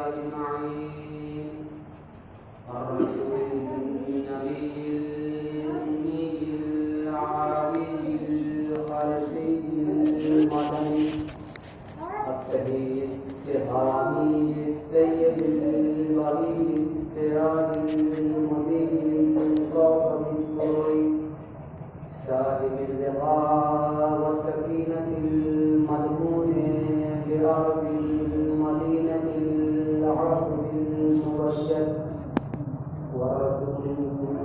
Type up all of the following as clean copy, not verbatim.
अजमईन। अर्रसूल नबील आलिल अर्शिल मदनी अत्तहीर हामी सय्यदुल वली सिराजुल मुबीन मुस्तफ़ी साहिबिल लिक़ा वसकीनतिल मदमून बिअरदिल मदीनतिल अरबिल मुबश्शर वरसूल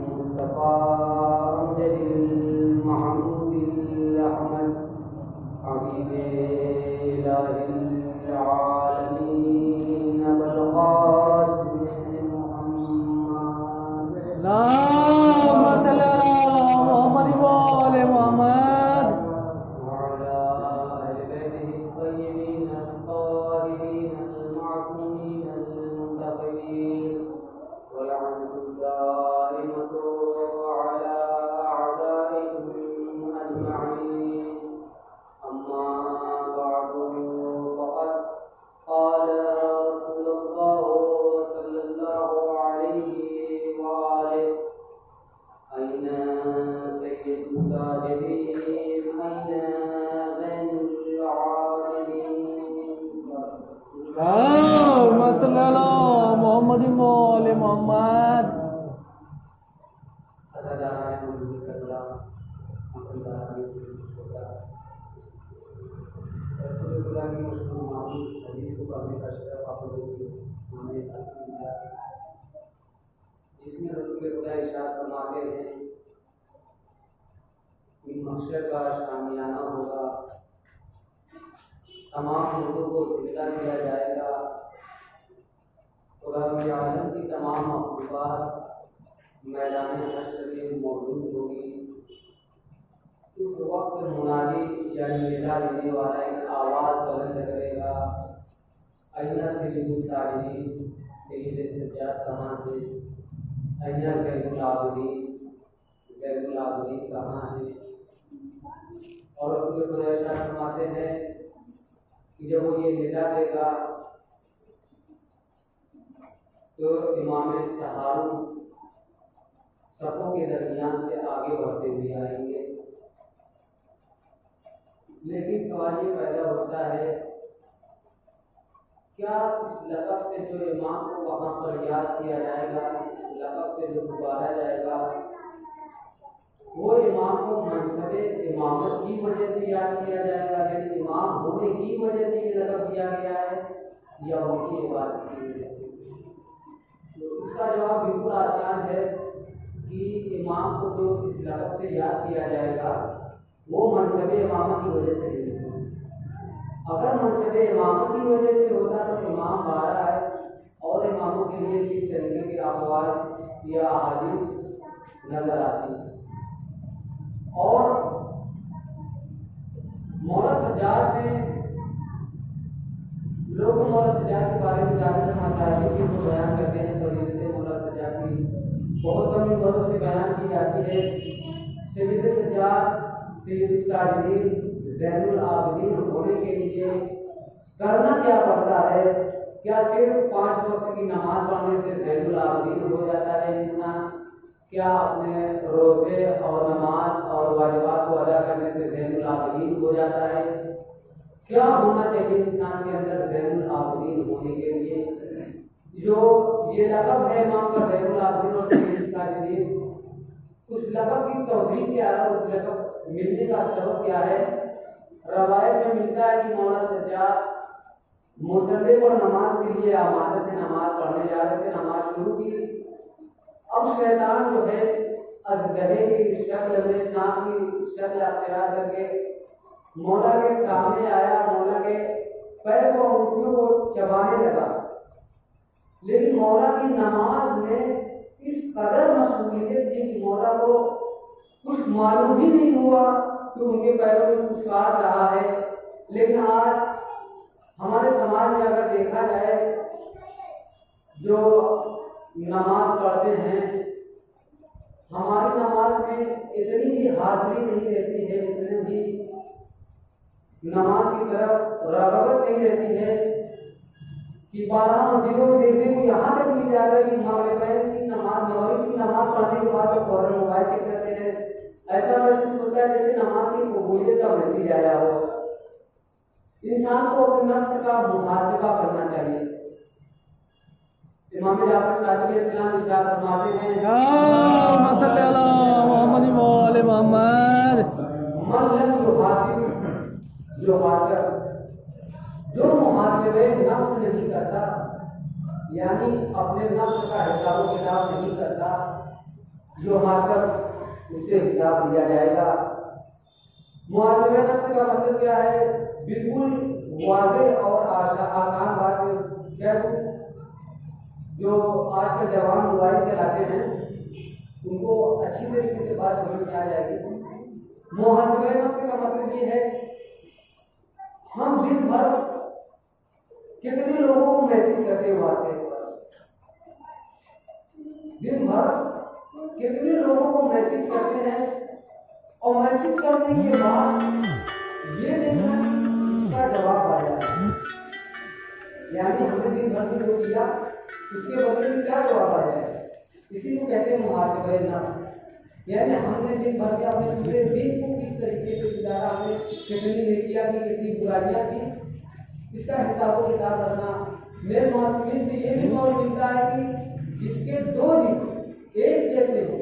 मुस्तफ़ा अमजदिल महमूदिल अहमद हबीबे इलाहिल आलमीन अबुल क़ासिम मुहम्मद। अल्लाहुम्मा सल्ली अला मुहम्मद व आले मुहम्मद। वअला अहलि बैतिहि अत्तय्यिबीन अत्ताहिरीन अल-मअसूमीन अल-मुंतखबीन वलअनतु दाइमतु अला अअदाइहिम अजमईन। अम्मा बअदु फ़क़द क़ाल रसूलुल्लाह सल्लल्लाहु अलैहि व आलिहि अय्ना सय्यिदुस साजिदीन अय्ना ज़ैनुल आबिदीन। अल्लाहुम्मा सल्ली अला मुहम्मद व आले मुहम्मद। रसूलुल्लाह की मशहूर मामूल हदीस को पढ़ने का शरफ आप लोगों को हमने हासिल किया, जिसमें रसूल खुदा इरशाद फरमाते हैं कि महशर का शामियाना होगा, तमाम लोगों को सिजदा किया जाएगा, खुदा आलम की तमाम मखलूक़ात मैदान हश्र में मौजूद होगी। उस वक्त मुनादी यानी निदा देने वाला एक आवाज़ बुलंद करेगा, अय्ना सय्यिदुस साजिदीन, सय्यिद सज्जाद कहाँ है, अय्ना ज़ैनुल आबिदीन, ज़ैनुल आबिदीन कहाँ है। और उसके खुदा इरशाद फरमाते हैं कि जब वो ये निदा देगा तो इमाम चहारों सफ़ों के दरमियान से आगे बढ़ते हुए आएंगे। लेकिन सवाल ये पैदा होता है, क्या इस लक़ब से जो इमाम को वहाँ पर याद किया जाएगा, इस लक़ब से जो पुकारा जाएगा, वो इमाम को मनसबे इमामत की वजह से याद किया जाएगा, यानी इमाम होने की वजह से ये लक़ब दिया गया है, या उनकी इबादत की वजह से? तो इसका जवाब बिल्कुल आसान है कि इमाम को जो इस लक़ब से याद किया जाएगा वो मनसबे इमामत की वजह से नहीं होगा। अगर मनसबे इमामत की वजह से होता तो इमाम बारह है और इमामों के लिए भी इस तरीके के अक़वाल या अहादीस नजर आती है। और मौला सज्जाद ने लोग मौला सज्जाद के बारे में ज़्यादातर मसाइल से तो बयान करते हैं, फजीलत मौला सज्जाद की बहुत कम वर्षों से बयान की जाती है। सय्यिद सज्जाद सय्यिदुस साजिदीन ज़ैनुल आबिदीन होने के लिए करना क्या पड़ता है? क्या सिर्फ 5 वक्त की नमाज पढ़ने से ज़ैनुल आबिदीन हो जाता है इंसान? क्या अपने रोज़े और नमाज और वाजिबात को अदा करने से ज़ैनुल आबिदीन हो जाता है? क्या होना चाहिए इंसान के अंदर ज़ैनुल आबिदीन होने के लिए? जो ये लक़ब है इमाम का ज़ैनुल आबिदीन और सय्यिदुस साजिदीन, उस लक़ब की तौज़ीह क्या है, उस लक़ब मिलने का सबब क्या है? रवायत में मिलता है कि मौला सज्जाद मुसल्ले पर नमाज के लिए आमादत से नमाज पढ़ने जा रहे थे, नमाज शुरू की। अब शैतान जो है अज़गरे की शक्ल में, सांप की शक्ल अख्तियार करके मौला के सामने आया, मौला के पैर को अंगूठियों को चबाने लगा। लेकिन मौला की नमाज में इस कदर मशगूलियत थी कि मौला को कुछ मालूम भी नहीं हुआ कि उनके पैरों में कुछ काट रहा है। लेकिन आज हमारे समाज में अगर देखा जाए, जो नमाज पढ़ते हैं, हमारी नमाज में इतनी भी हाजिरी नहीं रहती है, इतनी भी नमाज की तरफ रग़बत नहीं रहती है कि 12 मस्जिदों में देखने को यहाँ तक मिल जाता है कि मगरिब की नमाज पढ़ने के बाद तो फौरन मोबाइल चेक करते हैं। ऐसा महसूस होता है जैसे नमाज की कबूलियत का मैसेज आया हो। इंसान को अपने नफ्स का मुहासिबा करना चाहिए। इमाम जाफर सादिक अलैहिस्सलाम इरशाद फरमाते हैं, अल्लाहुम्मा सल्ली अला मुहम्मद व आले मुहम्मद। मन lam युहासिब जो मुहासिबे नफ्स नहीं करता, यानी अपने नफ्स का हिसाब किताब नहीं करता, युहासिब उससे हिसाब लिया जाएगा। मुहासिबे नफ्स का मतलब क्या है? बिल्कुल वाज़ेह और आसान बात क्या है? जो आज के जवान मोबाइल चलाते हैं उनको अच्छी तरीके से बात समझ में आ जाएगी। मुहासिबे नफ्स का मतलब ये है, हम दिन भर कितने लोगों को मैसेज करते हैं व्हाट्सएप पर, दिन भर कितने लोगों को मैसेज करते हैं, और मैसेज करने के बाद ये देखना इसका जवाब आया है, यानी हमने दिन भर में जो किया उसके बदले में क्या जवाब आया है, इसी को कहते हैं मुहासिबे नफ्स। यानी हमने दिन भर में अपने पूरे दिन को किस तरीके से गुजारा, हमने कितनी नेकियां की, कितनी बुराइयां की, इसका हिसाब किताब रखना। मेरे मुहासिबे से ये भी कौन मिलता है कि जिसके 2 दिन एक जैसे हो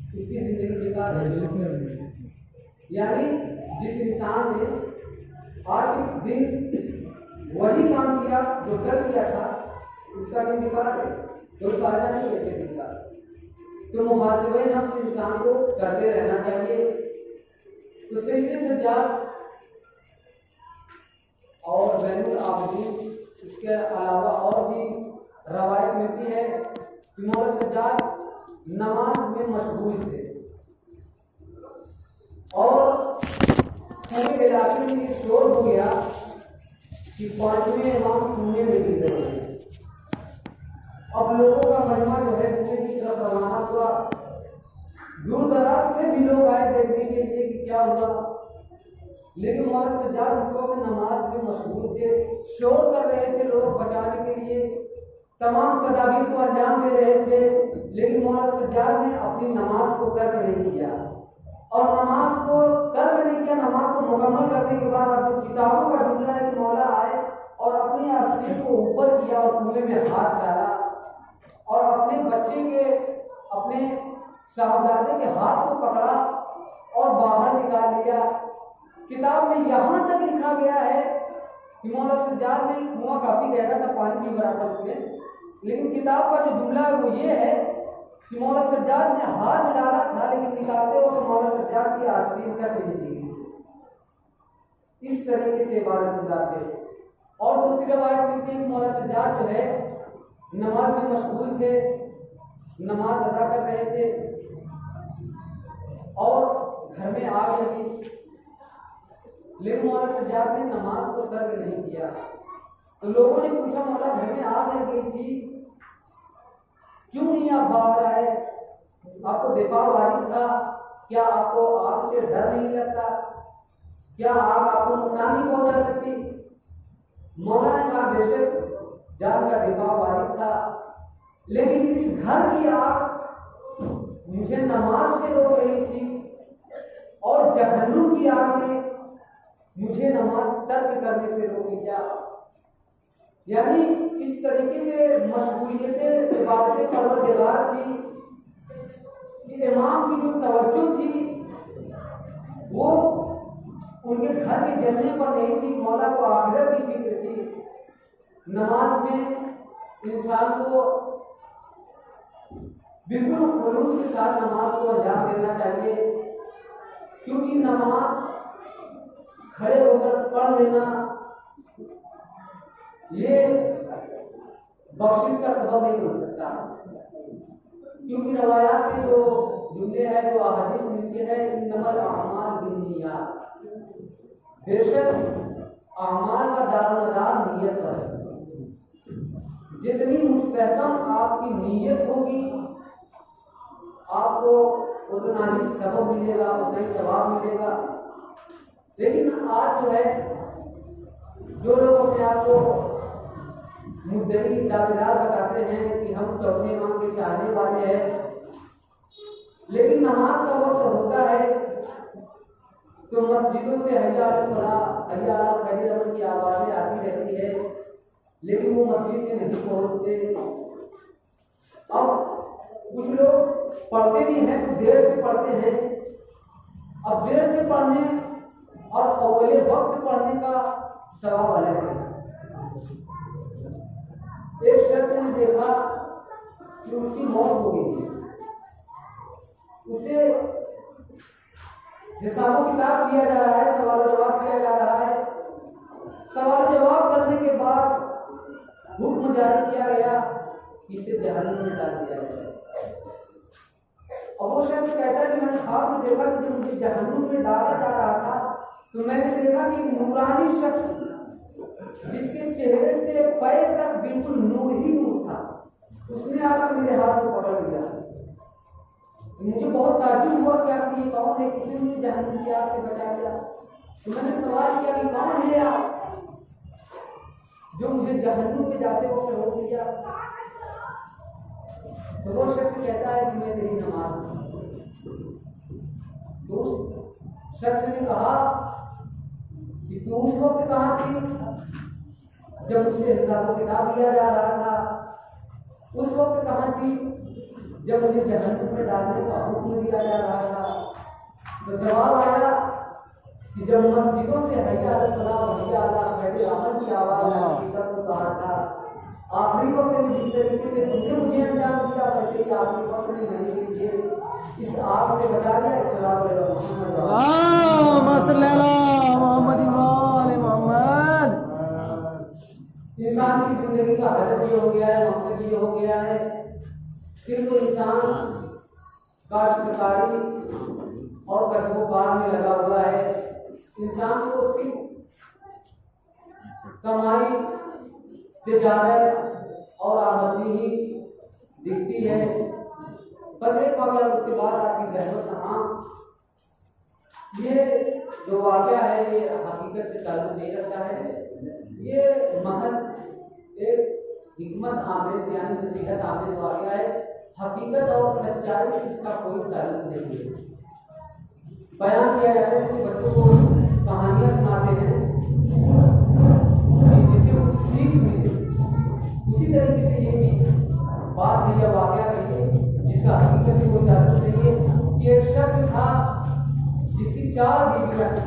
उसकी जिंदगी बेकार है। यानी जिस इंसान ने आज के दिन वही काम किया जो कर दिया था, उसका दिन बेकार है, कोई फायदा नहीं ऐसे दिन का। तो मुहासिबे नफ्स इंसान को करते रहना चाहिए। तो सईद सज्जाद और ज़ैनुल आबिदीन, इसके अलावा और भी रवायत मिलती है कि मौला सज्जाद नमाज में मशगूल थे और पूरे इलाके में शोर हो गया कि 5वें इमाम कुएं में गिर रहे हैं। अब लोगों का मजमा जो है कुएं की तरफ रवाना हुआ। दूर दराज से भी लोग आए देखने के लिए कि क्या हुआ, लेकिन मौला सज्जाद उस वक्त नमाज में मशगूल थे, शोर कर रहे थे लोग बचाने के लिए, तमाम तदाबीर को अंजाम दे रहे थे, लेकिन मौला सज्जाद ने अपनी नमाज को तर्क नहीं किया। और नमाज को तर्क नहीं किया, नमाज को मुकम्मल करने के बाद अब किताबों का जुमला है कि मौला आए और अपनी आस्तीन को ऊपर किया और कुएं में हाथ डाला और अपने बच्चे के, अपने साहबजादे के हाथ को पकड़ा और बाहर निकाल लिया। किताब में यहाँ तक लिखा गया है कि मौला सज्जाद ने, कुआं काफी गहरा था, पानी भी भरा था उसमें, लेकिन किताब का जो जुमला है वो ये है कि मौला सज्जाद ने हाथ डाला था, लेकिन निकालते वक्त मौला सज्जाद की आस्तीन तक नहीं दी गई। इस तरीके से इबादत गुजार थे। और दूसरी रवायत मिलती है कि मौला सज्जाद जो है नमाज में मशगूल थे, नमाज अदा कर रहे थे और घर में आग लगी, लेकिन मौला सज्जाद ने नमाज को तर्क नहीं किया। तो लोगों ने पूछा, मौला घर में आग लग गई थी, क्यों नहीं आप बाहर आए? आपको दिफा वाजिब था, क्या आपको आग से डर नहीं लगता? क्या आग आपको नुकसान नहीं पहुंचा सकती? मौला ने कहा, बेशक जान का दिफा वाजिब था, लेकिन इस घर की आग मुझे नमाज से रोक रही थी और जहन्नुम की आग ने मुझे नमाज तर्क करने से रोक लिया। यानी इस तरीके से मशगूलियतें, इबादतें परवरदिगार थी कि इमाम की जो तवज्जो थी वो उनके घर के जलने पर नहीं थी, मौला को आखिरत की फिक्र थी। नमाज में इंसान को बिल्कुल खुलूस के साथ नमाज को अंजाम देना चाहिए, क्योंकि नमाज खड़े होकर पढ़ लेना ये बख्शिश का सबब नहीं हो सकता, क्योंकि रवायात के जो जुमले हैं, जो अहादीस मिलती है, इन्नमल अमाल बिन्नियात, बेशक अमाल का दारोमदार नियत पर है। जितनी मुस्तहकम आपकी नीयत होगी आपको उतना ही सबब मिलेगा, उतना ही सवाब मिलेगा। लेकिन आज जो है, जो लोग अपने आप को मुद्दई दावेदार बताते हैं कि हम चौथे इमाम के चाहने वाले हैं, लेकिन नमाज का वक्त होता है तो मस्जिदों से हैया अला खैर अमल की आवाज़ें आती रहती है, लेकिन वो मस्जिद में नहीं पहुंचते। अब कुछ लोग पढ़ते भी हैं तो देर से पढ़ते हैं। अब देर से पढ़ने और अव्वले वक्त पढ़ने का सवाब अलग है। एक शख्स ने देखा कि उसकी मौत हो गई थी, उसे हिसाबो किताब किया जा रहा है, सवाल जवाब किया जा रहा है। सवाल जवाब करने के बाद हुक्म जारी किया गया कि इसे जहन्नम में डाल दिया जाए। और वो शख्स कहता है कि मैंने ख्वाब में देखा कि जब मुझे जहन्नम में डाला जा रहा था तो मैंने देखा कि नूरानी शख्स जिसके चेहरे से पैर तक बिल्कुल नूर ही नूर था, उसने आकर मेरे हाथ को पकड़ लिया। मुझे बहुत ताज्जुब हुआ कि आप ये कौन है, किसी ने जहन्नम की आग से बचा लिया। तो मैंने सवाल किया कि कौन है आप जो मुझे जहन्नम पे जाते वक्त रोक दिया। तो वो शख्स कहता है कि मैं तेरी नमाज हूं। तो उस शख्स ने कहा कि तू उस वक्त कहाँ थी जब मुझसे हिसाब किताब दिया जा रहा था, उस वक्त कहाँ थी जब मुझे जहन्नम में डालने का हुक्म दिया जा रहा था। तो जवाब आया कि जब मस्जिदों से हैया अला खैर अमल की आवाज़ आती तब तो कहा था आखिरी वक्त में जिस तरीके से तुमने मुझे अंजाम दिया वैसे ही आखिरी वक्त में मैंने मुझे इस आग से बचा लिया। इंसान की जिंदगी का हदफ ये हो गया है, मकसद ये हो गया है, सिर्फ इंसान काश्तकारी और कसबोकार में लगा हुआ है। इंसान को सिर्फ कमाई, तिजारत और आमदनी ही दिखती है। बस एक वाक़या, उसके बाद आपकी जहमत। हाँ, ये जो वाक़या है ये हकीकत से ताल्लुक नहीं रखता है, ये महज एक हिकमत आमेज यानी नसीहत आमेज वाक़या है। हकीकत और सच्चाई से इसका कोई ताल्लुक नहीं है। बयान किया जाता है कि बच्चों को कहानियाँ सुनाते हैं जिससे कुछ सीख मिले, उसी तरीके से ये भी बात है या वाक़या है जिसका हकीकत से कोई ताल्लुक नहीं है। ये एक शख्स था जिसकी 4 बीवियाँ थी।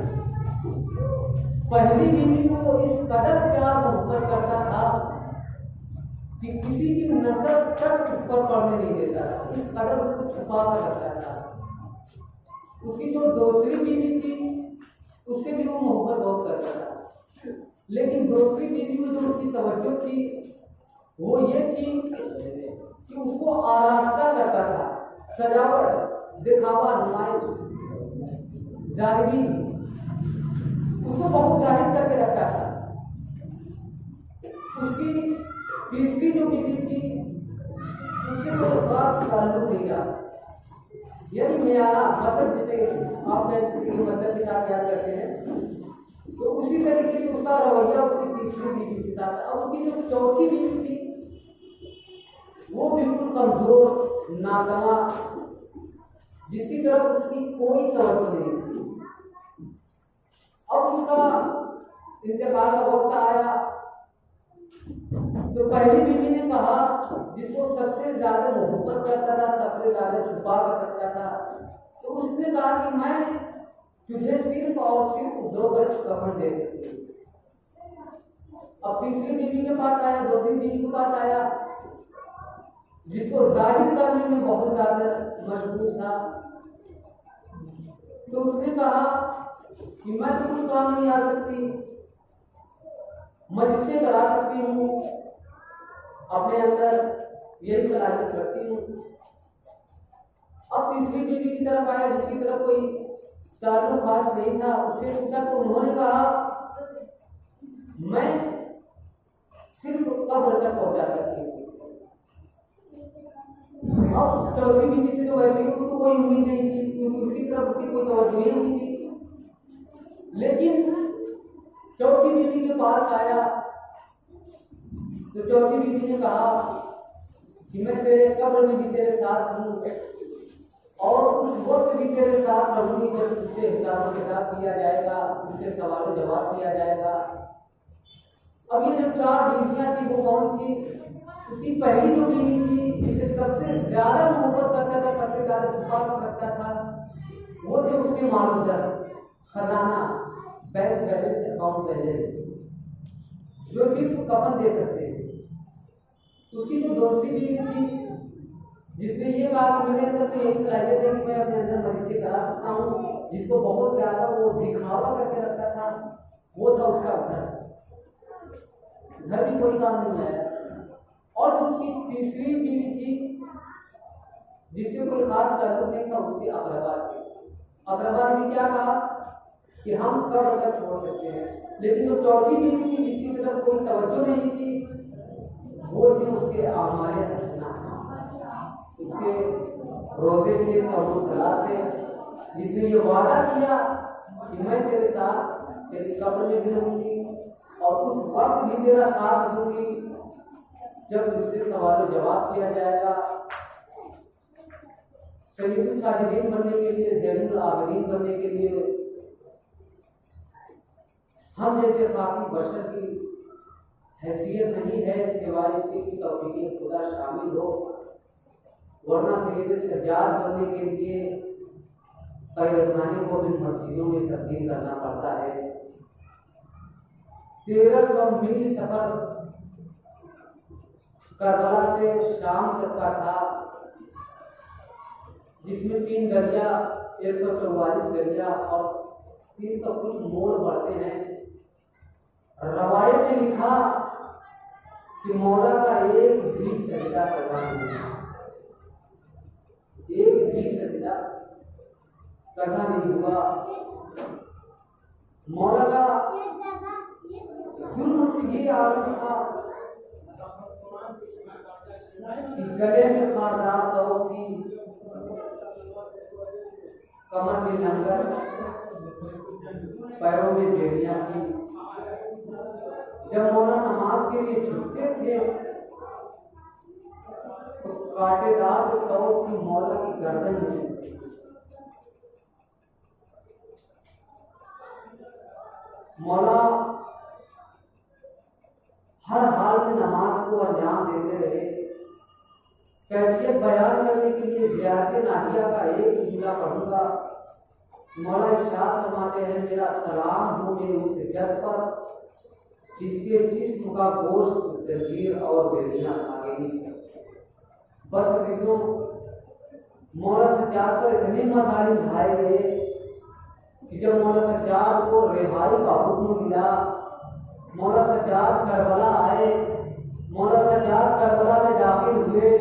पहली बीवी को इस कदर प्यार मोहब्बत करता था कि किसी की नजर तक उस पर पड़ने नहीं देता था, इस कदर उसको छुपा कर रखता था। उसकी जो दूसरी बीवी थी उससे भी वो मोहब्बत बहुत करता था, लेकिन दूसरी बीवी को जो उसकी तवज्जो थी वो ये थी कि उसको आरास्ता करता था, सजावट, दिखावा, नुमाइश, जाहिरी, उसको बहुत जाहिर करके रखता था। उसकी तीसरी जो बीवी थी उससे कोई खास ताल्लुक नहीं रहा, यानी मियारा मतलब जैसे आप मतलब के साथ याद करते हैं तो उसी तरीके से उसका रवैया उसकी तीसरी बीवी के साथ। अब उसकी जो चौथी बीवी थी वो बिल्कुल कमजोर, नादवा, जिसकी तरफ उसकी कोई तवज्जो नहीं थी। अब उसका इंतकाल का वक्त आया तो पहली बीवी ने कहा, जिसको सबसे ज्यादा मोहब्बत करता था, सबसे ज्यादा छुपा कर रखता था, तो उसने कहा कि मैं तुझे सिर्फ और सिर्फ 2 गज कफन दे सकती हूँ। अब तीसरी बीवी के पास आया, दूसरी बीवी के पास आया, जिसको जाहिर करने में बहुत ज्यादा मशगूल था, तो उसने कहा कि मैं तो कुछ काम नहीं आ सकती, मैं जिससे करा सकती हूँ, अपने अंदर यही सलाहियत रखती हूँ। अब तीसरी बीवी की तरफ आया, जिसकी तरफ कोई ताल्लुक खास नहीं था, उससे पूछा तो उन्होंने कहा मैं सिर्फ कब्र तक पहुंचा सकती हूँ। अब चौथी बीवी से तो वैसे ही उसको कोई उम्मीद नहीं थी, क्योंकि उसकी तरफ उसकी कोई तवज्जो नहीं थी, लेकिन चौथी बीवी के पास आया तो चौथी बीवी ने कहा कि मैं तेरे कब्र में भी तेरे साथ हूँ और उस वक्त भी तेरे साथ रहूंगी जब तुझसे हिसाब किताब किया जाएगा, तुझसे सवाल जवाब किया जाएगा। अब ये जो 4 बीवियां थी वो कौन थी? उसकी पहली जो बीवी थी जिसे सबसे ज्यादा मोहब्बत करता था, सबसे ज्यादा छुपा कर रखता था, वो थे उसके मालूजर, खजाना, बैंक बैलेंस, अकाउंट बैलेंस, जो सिर्फ कफन दे सकते हैं। उसकी जो दूसरी बीवी थी जिसने ये कहा कि मेरे अंदर तो यही सलाहियत है कि मैं अपने अंदर मनुष्य करा सकता हूँ, जिसको बहुत ज्यादा वो दिखावा करके रखता था, वो था उसका घर। घर भी कोई काम नहीं आया। और जो उसकी तीसरी बीवी थी जिससे कोई खास ताल्लुक नहीं था, उसके अकरबा थे। अकरबा ने भी क्या कहा कि हम कब तक छोड़ सकते हैं, लेकिन जो चौथी बीवी थी जिसकी तरफ कोई तवज्जो नहीं थी, वो थे उसके आमाले हसना, उसके रोजे थे, सौम सलात थे, जिसने ये वादा किया कि मैं तेरे साथ तेरी कब्र में भी रहूंगी और उस वक्त भी तेरा साथ दूंगी जब तुझसे सवाल जवाब किया जाएगा। सैयदुल साजिदीन बनने के लिए, ज़ैनुल आबिदीन बनने के लिए हम जैसे खाकी बशर की हैसियत नहीं है, सिवाय इसके कि तौफीक खुदा शामिल हो, वरना सैयद सज्जाद बनने के लिए कैदखाने को भी मस्जिदों में तब्दील करना पड़ता है। 1300 मील सफर करबला से शाम तक का था, जिसमें 3 दरिया, 144 दरिया और 300 कुछ मोड़ पड़ते हैं। रवायत में लिखा कि मौला का एक भी सजदा करना नहीं, एक भी सजदा करना नहीं हुआ। मौला का जुल्म से ये आलम था कि गले में खारदार दौड़ थी, कमर में लंगर, पैरों में बेड़ियां थी। जब मौला नमाज के लिए झुकते थे तो कांटेदार जो तौर थी मौला की गर्दन में झुकती। मौला हर हाल में नमाज को अंजाम देते रहे। कैफियत बयान करने के लिए ज़ियारत नाहिया का एक जुमला पढ़ूंगा। मौला इरशाद फरमाते हैं, मेरा सलाम हो गए उस जग पर जिसके जिस्म का गोश्त जंजीर और बेड़ियां खा गई। बस अजीजों, मौला सज्जाद पर इतने मसाइल ढाए गए कि जब मौला सज्जाद को रिहाई का हुक्म मिला, मौला सज्जाद करबला आए। मौला सज्जाद करबला में दाखिल हुए।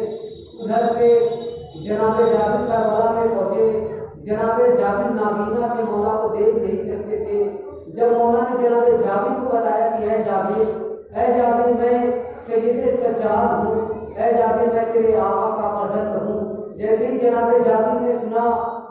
उधर से जनाबे जाबिर करबला में पहुंचे। जनाबे जाबिर नाबीना के मौला को देख नहीं सकते थे। जब मौला ने जनाबे जाबिर को बताया कि ऐ जाबिर मैं सैयद सज्जाद हूँ, ऐ जाबिर मैं तेरे आका का फर्जंद हूँ। जैसे ही जनाबे जाबिर ने सुना,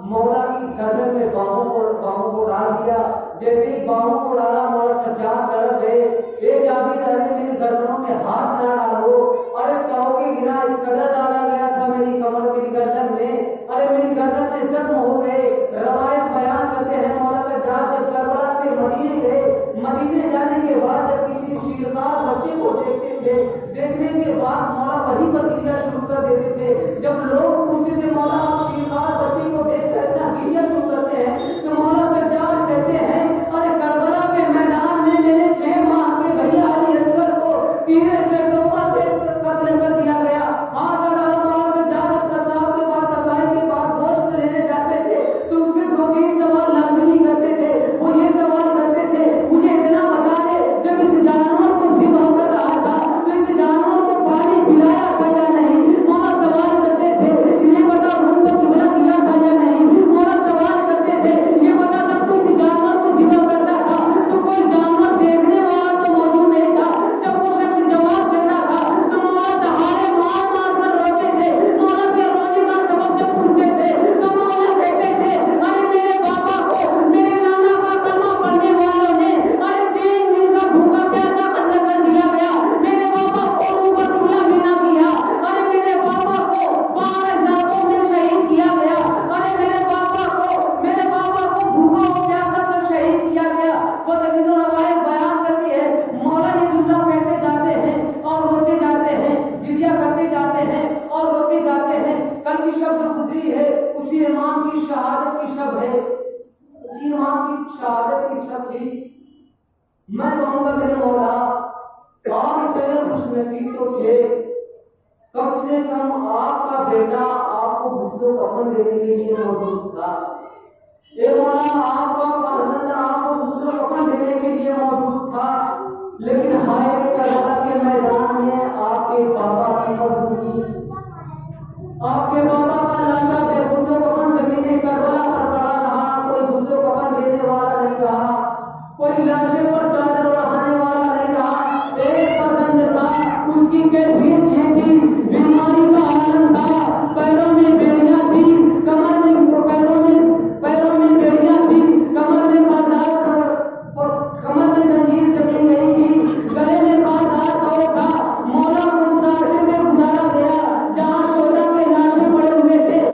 मौला की गर्दन में बाहों को डाल दिया। जैसे ही बाहों को डाला, मौला सज्जाद तड़प गए, ए जाबिर अरे मेरी गर्दनों में हाथ ना डालो, अरे ताऊ के गिरा इस कदर डाला गया था मेरी कमर, मेरी गर्दन में, अरे मेरी गर्दन में जख्म हो गए। रवायत बयान करते हैं मौला सज्जाद जब करबला से मदीने गए, मदीने जाने के बाद जब किसी शीरदार बच्चे को देखते थे, देखने के बाद मौला वही प्रक्रिया शुरू कर देते थे। जब लोग पूछते थे मौला आप शीरदार बच्चे को देखकर इतना गिरिया क्यों करते हैं, तो मौला सज्जाद कहते हैं, अरे करबला के मैदान में मेरे 6 माह के भैया अली असगर को तीर से सोपा से कत्ल कर दिया गया। हाँ दादा, मौला सज्जाद कसाब के पास, कसाई के पास गोश्त लेने जाते थे तो उससे 2-3 सवाल लाजमी करते थे। वो ये सवाल करते थे, मुझे इतना बता दे, जब इस जानवर को ज़िब्ह कर रहा था तो इस जानवर को पानी पिलाया था या नहीं। मौला सवाल करते थे, ये बता मैं कहूँगा मेरे मौला आप इतने खुशनसीब तो थे, कम से कम आपका बेटा आपको गुस्लो कफन देने के लिए मौजूद था। ए मौला आपका फर्जंद आपको गुस्लो कफन देने के लिए मौजूद था, लेकिन हाय करबला के मैदान में आपके पापा की मौजूदगी, आपके